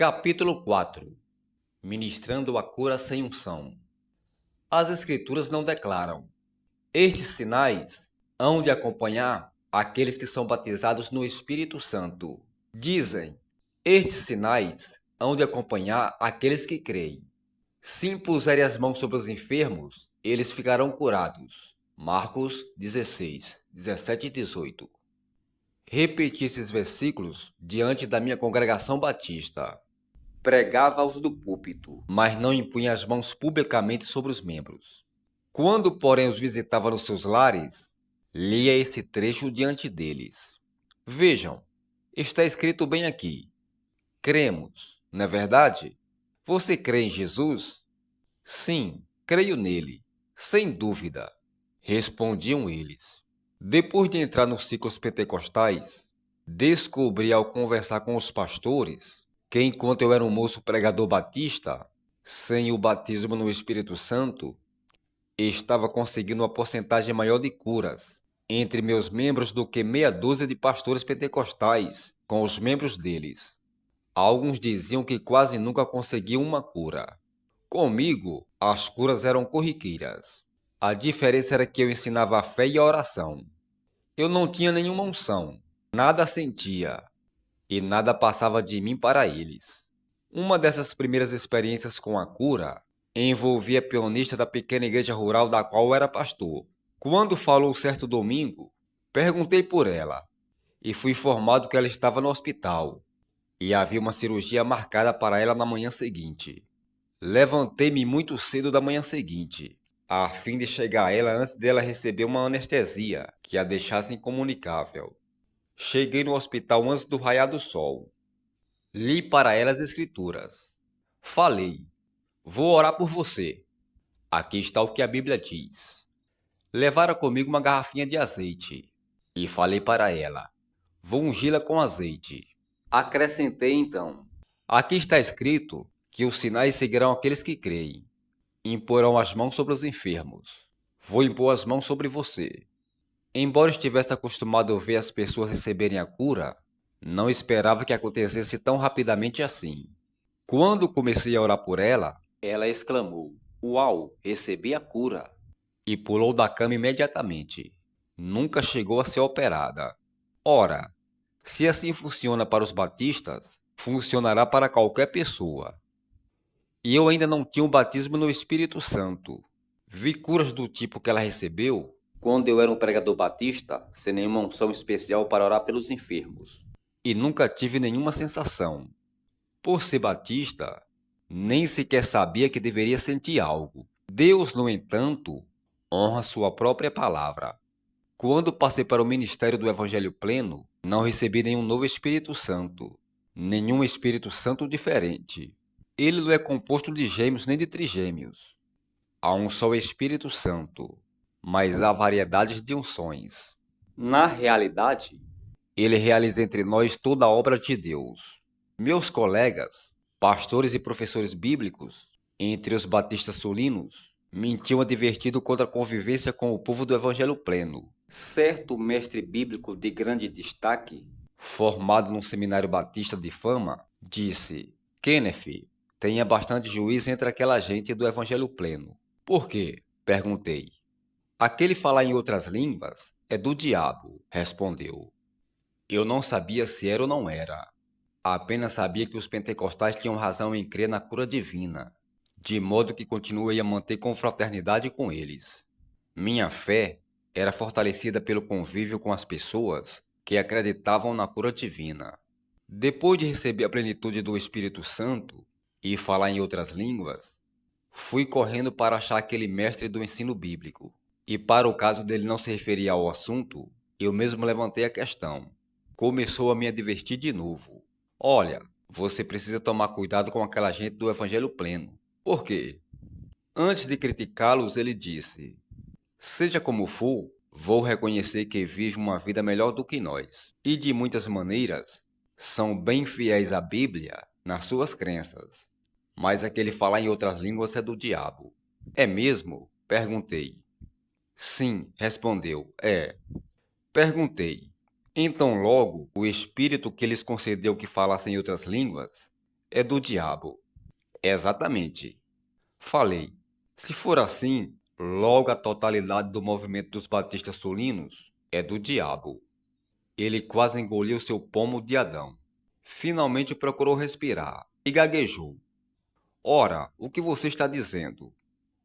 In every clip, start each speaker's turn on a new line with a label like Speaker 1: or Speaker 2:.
Speaker 1: Capítulo 4. Ministrando a cura sem unção. As Escrituras não declaram: estes sinais hão de acompanhar aqueles que são batizados no Espírito Santo. Dizem: estes sinais hão de acompanhar aqueles que creem. Se impuserem as mãos sobre os enfermos, eles ficarão curados. Marcos 16, 17 e 18. Repeti esses versículos diante da minha congregação batista. Pregava-os do púlpito, mas não impunha as mãos publicamente sobre os membros. Quando, porém, os visitava nos seus lares, lia esse trecho diante deles. Vejam, está escrito bem aqui. Cremos, não é verdade? Você crê em Jesus? Sim, creio nele, sem dúvida, respondiam eles. Depois de entrar nos ciclos pentecostais, descobri ao conversar com os pastores que, enquanto eu era um moço pregador batista, sem o batismo no Espírito Santo, estava conseguindo uma porcentagem maior de curas entre meus membros do que meia dúzia de pastores pentecostais com os membros deles. Alguns diziam que quase nunca conseguiam uma cura. Comigo, as curas eram corriqueiras. A diferença era que eu ensinava a fé e a oração. Eu não tinha nenhuma unção, nada sentia, e nada passava de mim para eles. Uma dessas primeiras experiências com a cura envolvia a pionista da pequena igreja rural da qual eu era pastor. Quando falou certo domingo, perguntei por ela, e fui informado que ela estava no hospital, e havia uma cirurgia marcada para ela na manhã seguinte. Levantei-me muito cedo da manhã seguinte, a fim de chegar a ela antes dela receber uma anestesia que a deixasse incomunicável. Cheguei no hospital antes do raiar do sol. Li para ela as Escrituras. Falei: vou orar por você. Aqui está o que a Bíblia diz. Levaram comigo uma garrafinha de azeite. E falei para ela: vou ungí-la com azeite. Acrescentei então: aqui está escrito que os sinais seguirão aqueles que creem. Imporão as mãos sobre os enfermos. Vou impor as mãos sobre você. Embora estivesse acostumado a ver as pessoas receberem a cura, não esperava que acontecesse tão rapidamente assim. Quando comecei a orar por ela, ela exclamou: uau, recebi a cura! E pulou da cama imediatamente. Nunca chegou a ser operada. Ora, se assim funciona para os batistas, funcionará para qualquer pessoa. E eu ainda não tinha o batismo no Espírito Santo. Vi curas do tipo que ela recebeu quando eu era um pregador batista, sem nenhuma unção especial para orar pelos enfermos. E nunca tive nenhuma sensação. Por ser batista, nem sequer sabia que deveria sentir algo. Deus, no entanto, honra sua própria palavra. Quando passei para o ministério do Evangelho pleno, não recebi nenhum novo Espírito Santo, nenhum Espírito Santo diferente. Ele não é composto de gêmeos nem de trigêmeos. Há um só Espírito Santo, mas há variedades de unções. Na realidade, ele realiza entre nós toda a obra de Deus. Meus colegas, pastores e professores bíblicos, entre os batistas sulinos, me tinham advertido contra a convivência com o povo do Evangelho pleno. Certo mestre bíblico de grande destaque, formado num seminário batista de fama, disse: Kenneth, tenha bastante juízo entre aquela gente do Evangelho pleno. Por quê? Perguntei. Aquele falar em outras línguas é do diabo, respondeu. Eu não sabia se era ou não era. Apenas sabia que os pentecostais tinham razão em crer na cura divina, de modo que continuei a manter confraternidade com eles. Minha fé era fortalecida pelo convívio com as pessoas que acreditavam na cura divina. Depois de receber a plenitude do Espírito Santo e falar em outras línguas, fui correndo para achar aquele mestre do ensino bíblico. E para o caso dele não se referir ao assunto, eu mesmo levantei a questão. Começou a me advertir de novo. Olha, você precisa tomar cuidado com aquela gente do Evangelho pleno. Por quê? Antes de criticá-los, ele disse: seja como for, vou reconhecer que vive uma vida melhor do que nós. E de muitas maneiras, são bem fiéis à Bíblia nas suas crenças. Mas aquele falar em outras línguas é do diabo. É mesmo? Perguntei. Sim, respondeu. É. Perguntei. Então logo, o Espírito que lhes concedeu que falassem outras línguas é do diabo. Exatamente. Falei. Se for assim, logo a totalidade do movimento dos batistas sulinos é do diabo. Ele quase engoliu seu pomo de Adão. Finalmente procurou respirar e gaguejou. Ora, o que você está dizendo?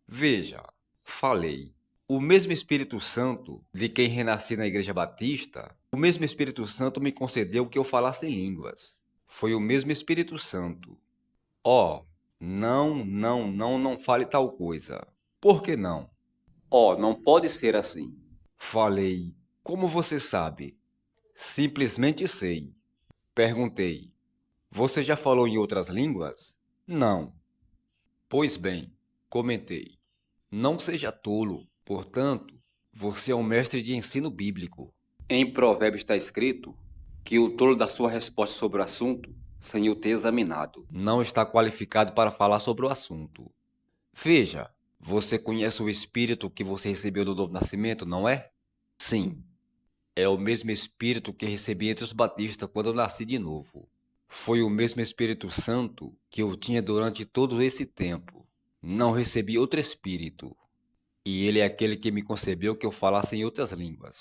Speaker 1: Veja, falei. O mesmo Espírito Santo de quem renasci na Igreja Batista, o mesmo Espírito Santo me concedeu que eu falasse em línguas. Foi o mesmo Espírito Santo. Oh, não fale tal coisa. Por que não? Oh, não pode ser assim. Falei. Como você sabe? Simplesmente sei. Perguntei. Você já falou em outras línguas? Não. Pois bem, comentei. Não seja tolo. Portanto, você é um mestre de ensino bíblico. Em Provérbios está escrito que o tolo dá sua resposta sobre o assunto sem o ter examinado. Não está qualificado para falar sobre o assunto. Veja, você conhece o Espírito que você recebeu do novo nascimento, não é? Sim. É o mesmo Espírito que recebi entre os batistas quando eu nasci de novo. Foi o mesmo Espírito Santo que eu tinha durante todo esse tempo. Não recebi outro Espírito. E ele é aquele que me concebeu que eu falasse em outras línguas.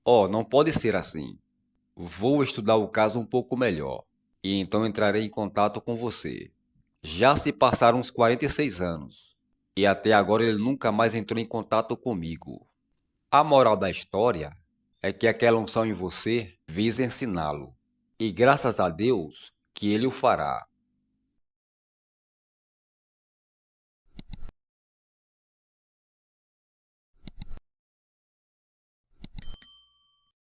Speaker 1: Oh, não pode ser assim. Vou estudar o caso um pouco melhor. E então entrarei em contato com você. Já se passaram uns 46 anos. E até agora ele nunca mais entrou em contato comigo. A moral da história é que aquela unção em você visa ensiná-lo. E graças a Deus que ele o fará.